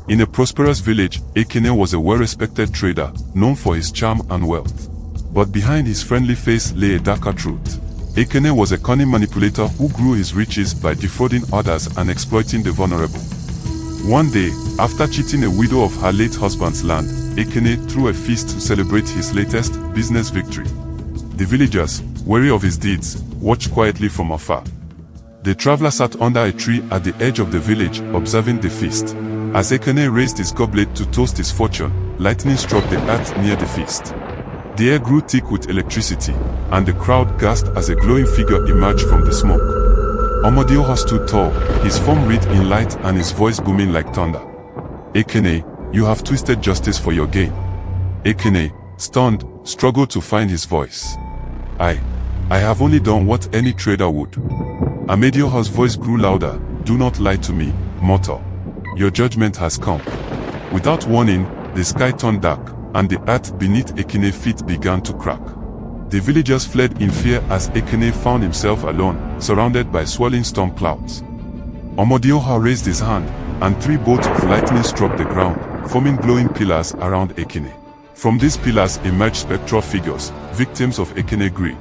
In a prosperous village, Ekene was a well-respected trader, known for his charm and wealth. But behind his friendly face lay a darker truth. Ekene was a cunning manipulator who grew his riches by defrauding others and exploiting the vulnerable. One day, after cheating a widow of her late husband's land, Ekene threw a feast to celebrate his latest business victory. The villagers, wary of his deeds, watched quietly from afar. The traveler sat under a tree at the edge of the village, observing the feast. As Ekene raised his goblet to toast his fortune, lightning struck the earth near the feast. The air grew thick with electricity, and the crowd gasped as a glowing figure emerged from the smoke. Amadioha stood tall, his form wreathed in light and his voice booming like thunder. Ekene, you have twisted justice for your gain. Ekene, stunned, struggled to find his voice. I have only done what any trader would. Amadioha's voice grew louder. Do not lie to me, mortal. Your judgment has come. Without warning, the sky turned dark, and the earth beneath Ekene's feet began to crack. The villagers fled in fear as Ekene found himself alone, surrounded by swirling storm clouds. Amadioha raised his hand, and 3 bolts of lightning struck the ground, forming glowing pillars around Ekene. From these pillars emerged spectral figures, victims of Ekene's greed.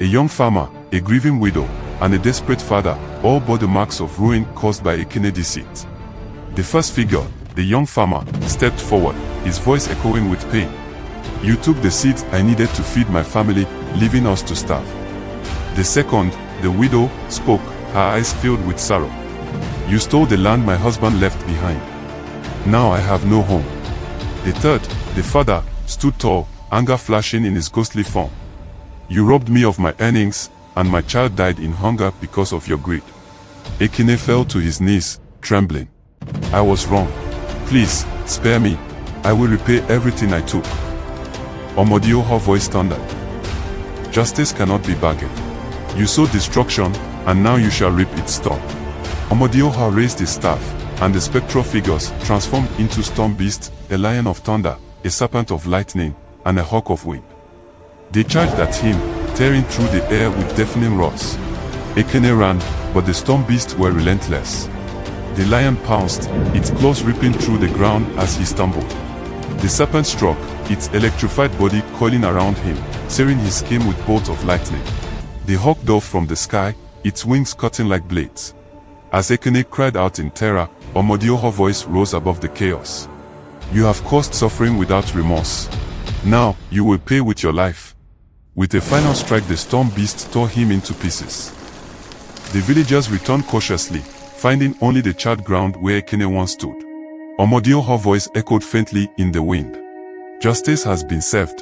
A young farmer, a grieving widow, and a desperate father, all bore the marks of ruin caused by Ekene's deceit. The first figure, the young farmer, stepped forward, his voice echoing with pain. You took the seeds I needed to feed my family, leaving us to starve. The second, the widow, spoke, her eyes filled with sorrow. You stole the land my husband left behind. Now I have no home. The third, the father, stood tall, anger flashing in his ghostly form. You robbed me of my earnings, and my child died in hunger because of your greed. Ekene fell to his knees, trembling. I was wrong. Please, spare me. I will repay everything I took. Amadioha's voice thundered. Justice cannot be bargained. You sowed destruction, and now you shall reap its storm. Amadioha raised his staff, and the spectral figures transformed into storm beasts, a lion of thunder, a serpent of lightning, and a hawk of wind. They charged at him, tearing through the air with deafening roars. Ekene ran, but the storm beasts were relentless. The lion pounced, its claws ripping through the ground as he stumbled. The serpent struck, its electrified body coiling around him, searing his skin with bolts of lightning. The hawk dove from the sky, its wings cutting like blades. As Ekene cried out in terror, Amadioha's voice rose above the chaos. You have caused suffering without remorse. Now, you will pay with your life. With a final strike, the storm beast tore him into pieces. The villagers returned cautiously, finding only the charred ground where Ekene once stood. Amadioha's voice echoed faintly in the wind. Justice has been served.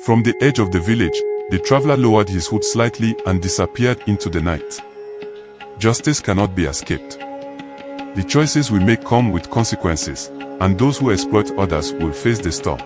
From the edge of the village, the traveler lowered his hood slightly and disappeared into the night. Justice cannot be escaped. The choices we make come with consequences, and those who exploit others will face the storm.